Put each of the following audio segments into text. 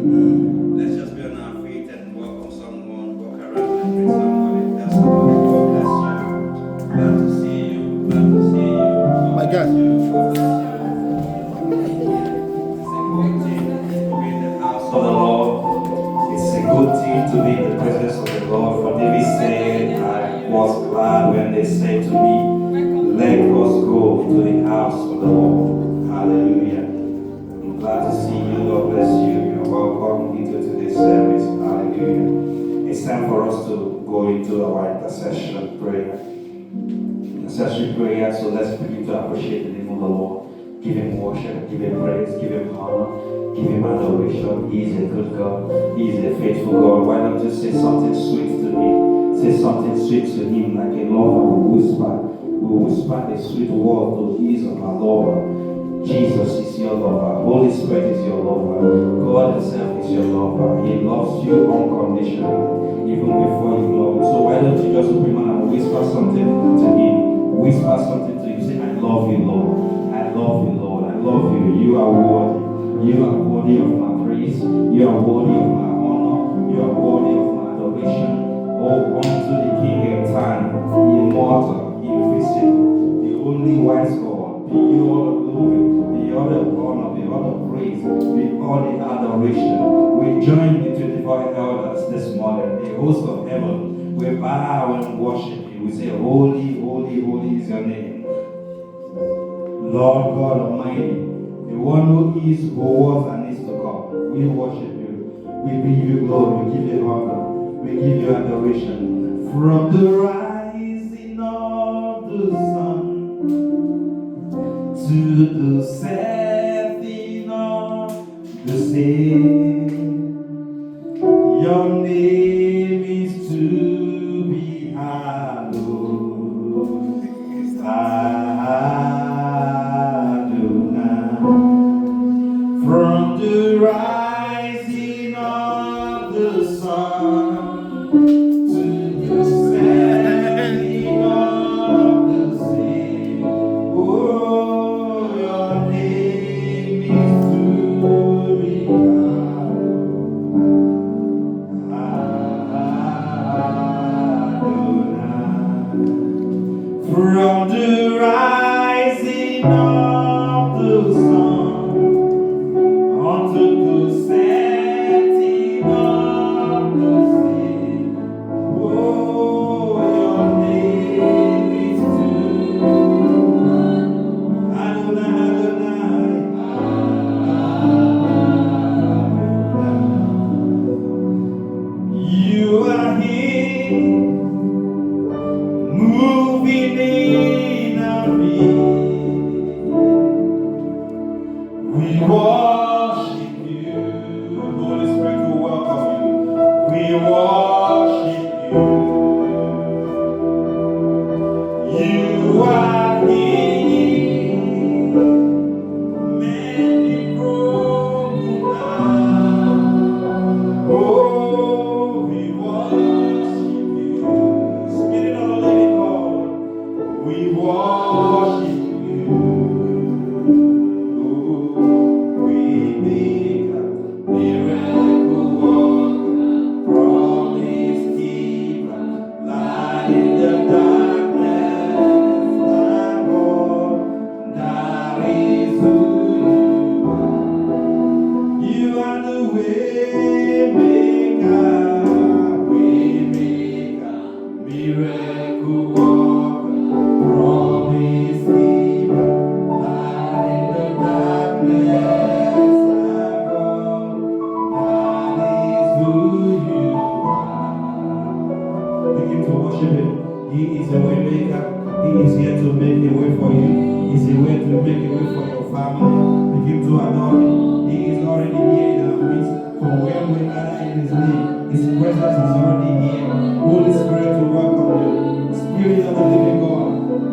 Let's just be on our feet and welcome someone, walk around and greet somebody. Tell somebody, God bless you. Glad to see you. Glad to see you. God My bless God. you. God bless you. It's a good thing to be in the house of the Lord. It's a good thing to be in the presence of the Lord. For David said, I was glad when they said to me, let us go to the house of the Lord. Hallelujah. I'm glad to see you. God bless you. You're welcome into today's service. Hallelujah. It's time for us to go into our intercession prayer. Intercessory prayer. So let's begin to appreciate the name of the Lord. Give him worship, give him praise, give him honor, give him adoration. He is a good God. He is a faithful God. Why don't you say something sweet to him? Say something sweet to him like a lover will whisper. Will whisper a sweet word to the ears of our lover. Jesus is your lover. Holy Spirit is your lover. God himself is your lover. He loves you unconditionally, even before you love him. So why don't you just open your mouth and whisper something to him? Whisper something to him. Say, I love you, Lord. I love you, Lord. I love you. You are worthy. You are worthy of my praise. You are worthy of my honor. You are worthy of my adoration. Oh, unto the King of time, immortal, invisible, the only wise God, be all the glory, be all the honor, be all the praise, be all the adoration. We join the 24 elders this morning, the host of heaven. We bow and worship you. We say, holy, holy, holy is your name. Lord God Almighty, the one who is, who was, and is to come. We worship you. We give you glory. We give you honor. We give you adoration. From the rising of the sun to the setting of the same, your name is to be hallowed. From the rising of the sun to the setting of the same, oh, your name is to be hallowed. From the rising of the sun unto the setting of the same, oh, your name is to Adonai, Adonai, Adonai. You are here, moving in our midst. We worship you. Holy Spirit, we welcome you. We worship you. You are here. Many broken hearts. Oh, we worship you. Spirit of the living God, we worship you. We make a miracle worker, promise keeper, light in the darkness, my God, that is who you are. You are the way maker, miracle worker, promise keeper, light in the darkness, my God, that is who you are. Begin to worship him. He is a way maker. He is here to make a way for you. He is a way to make a way for your family. Begin to adore him. He is already here in our midst. For when we gather in his name, his presence is already here. Holy Spirit, we welcome you. Spirit of the living God,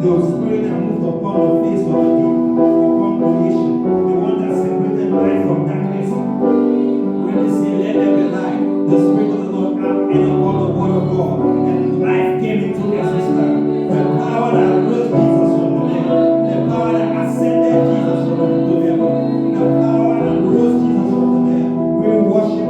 the spirit that moved upon the face of the deep, upon creation, the one that separated light from darkness. When they say, let there be light, the Spirit of the Lord acted upon the word of God, and life came into existence. The power that rose Jesus from the dead, the power that ascended Jesus from the heaven, the power that rose Jesus from the dead. We worship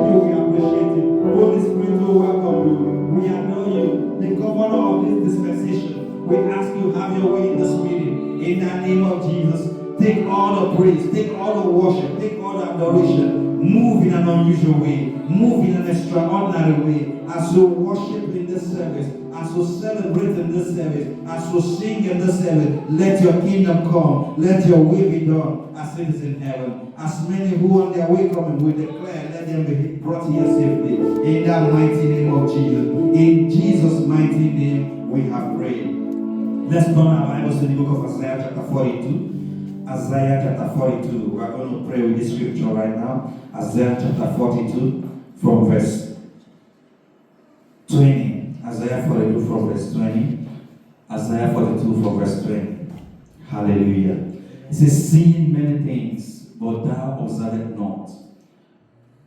In the name of Jesus, take all the praise, take all the worship, take all the adoration. Move in an unusual way, move in an extraordinary way. As you worship in this service, as you celebrate in this service, as you sing in this service, let your kingdom come, let your will be done as it is in heaven. As many who on their way coming will declare, let them be brought here safely. In the mighty name of Jesus. In Jesus' mighty name we have prayed. Let's turn our Bibles to the book of Isaiah chapter 42. Isaiah chapter 42. We're going to pray with this scripture right now. Isaiah chapter 42 from verse 20. Isaiah 42 from verse 20. Isaiah 42 from verse 20. Hallelujah. It says, seeing many things, but thou observest not.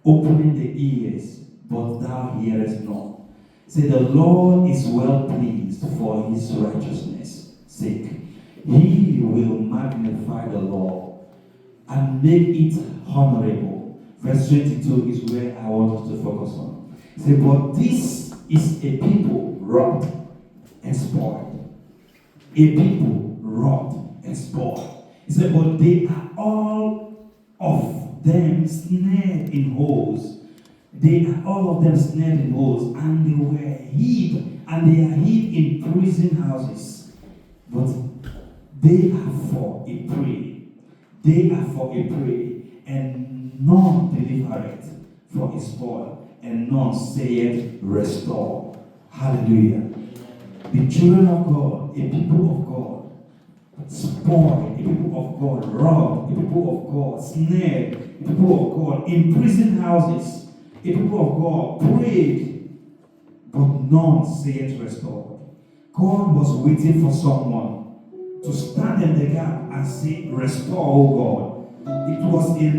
Opening the ears, but thou hearest not. Say, the Lord is well pleased for his righteousness' sake. He will magnify the law and make it honorable. Verse 22 is where I want us to focus on. Say, but this is a people robbed and spoiled. A people robbed and spoiled. He said, but they are all of them snared in holes. They are all of them snared in holes, and they were hid, and they are hid in prison houses. But they are for a prey. They are for a prey, and none delivereth for a spoil, and none saith restore. Hallelujah. The children of God, a people of God, spoiled, a people of God, robbed, a people of God, snared, a people of God, in prison houses, a people of God, prayed, but none saith restore. God was waiting for someone to stand in the gap and say, restore, oh God. It was a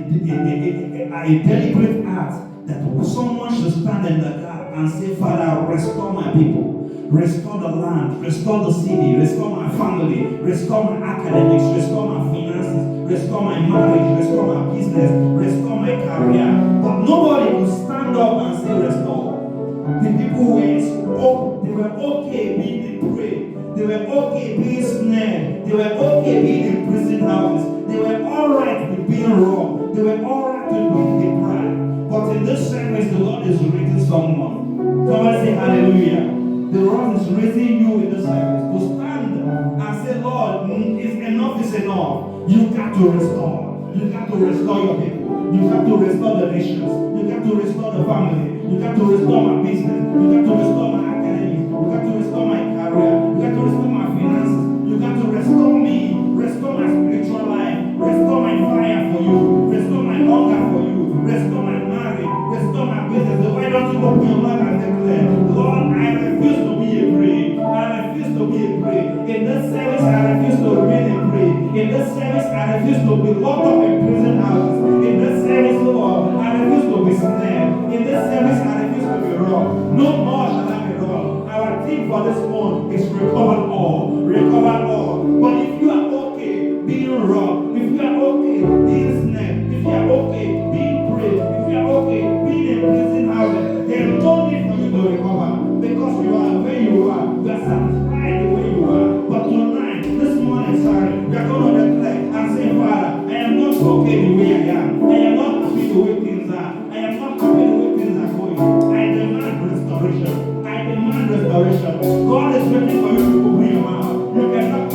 deliberate act that someone should stand in the gap and say, Father, restore my people. Restore the land, restore the city, restore my family, restore my academics, restore my finances, restore my marriage, restore my business, restore my career. But nobody will stand up and say restore. The people they were okay being depraved. They were okay being snared. They were okay being in prison houses. They were alright with being robbed. They were alright with being deprived. But in this service, the Lord is raising someone. Somebody say hallelujah. The Lord is raising you in this service to stand and say, Lord, enough is enough. You got to restore. You got to restore your people. You got to restore the nations. You got to restore the family. You got to restore my business. You got to restore my academy. You got to restore my career. You got to restore my finances. You got to restore me. Restore my spiritual life. Restore my fire for you. Restore my hunger for you. Restore my marriage. Restore my business. So why don't you open your mouth and declare, Lord, I refuse to be a prey. I refuse to be a prey. In this service, I refuse to remain a prey. In this service, I refuse to be locked up in prison houses. In this service, Lord, I refuse to be snared. In this service, I refuse to be robbed. No more shall I be robbed. Our theme for this month is recover all. Recover all. But if you are okay being robbed, if you are okay being snared, if you are okay being prayed, if you are okay being in prison houses, there is no need for you to recover. Because you are where you are. You are satisfied the way you are. But tonight, this morning, we are going to declare and say, Father, I am not okay the way I am. I am not happy the way things are. I am not happy the way things are going. I demand restoration. I demand restoration. God is waiting for you to open your mouth. You cannot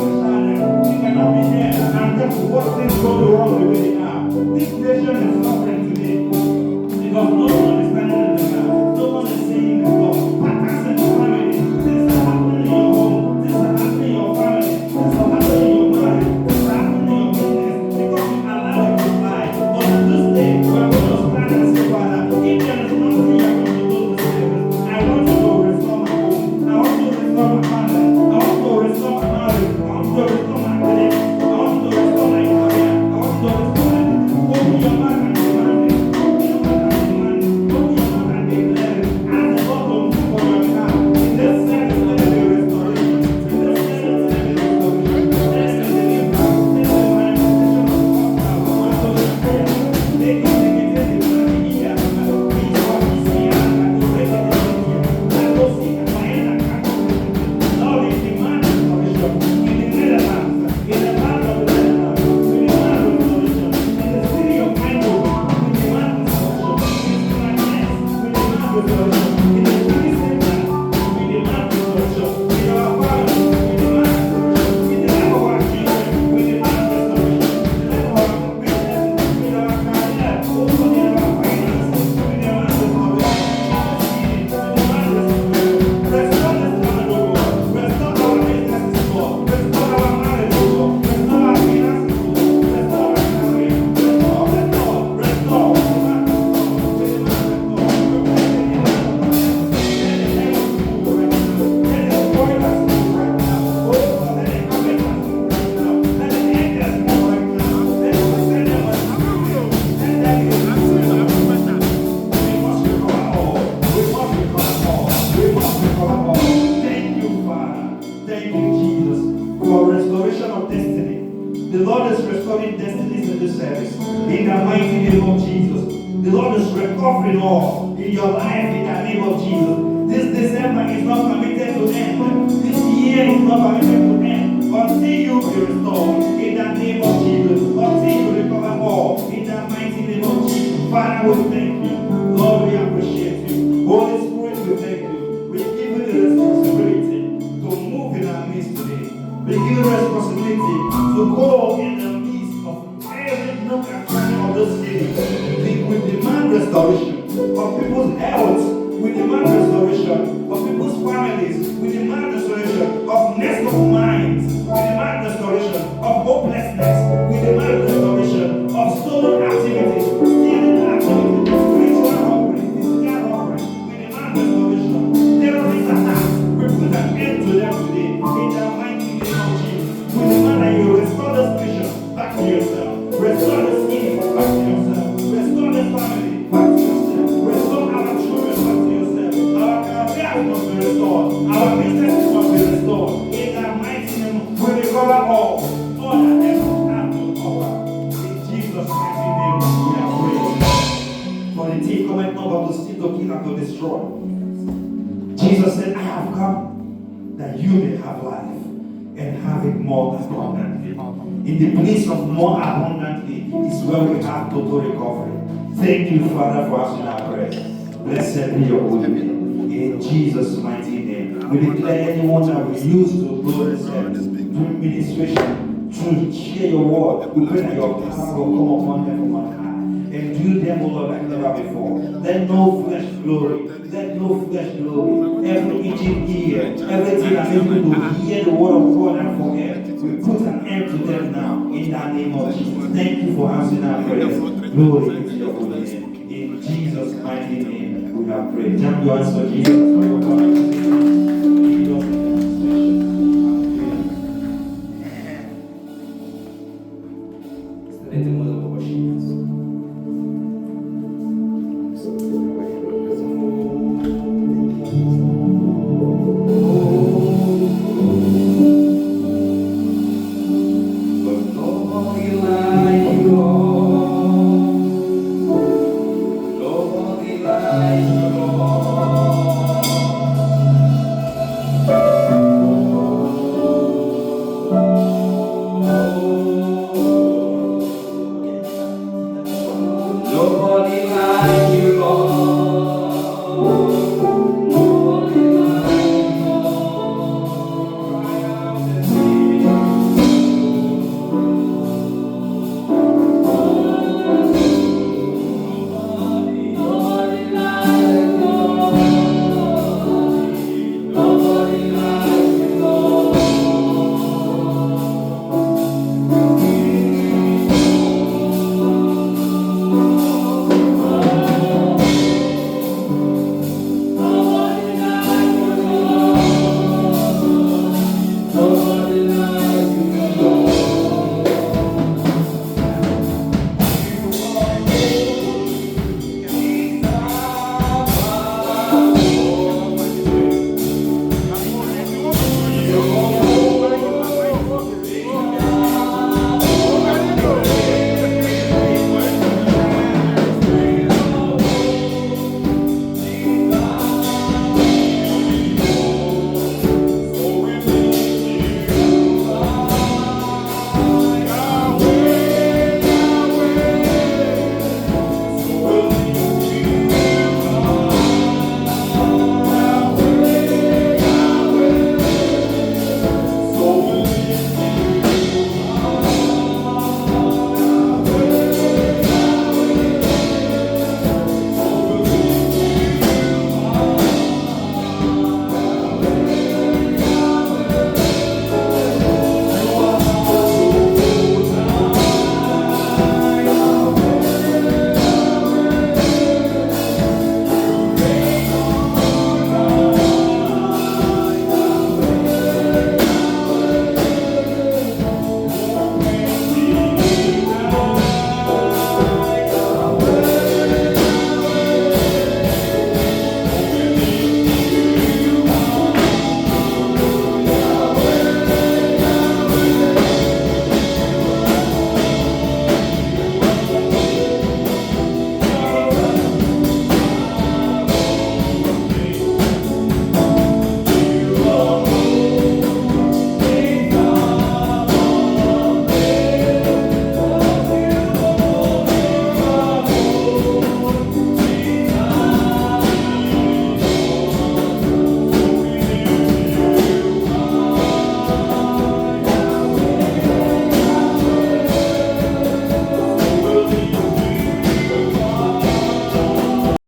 Nobody like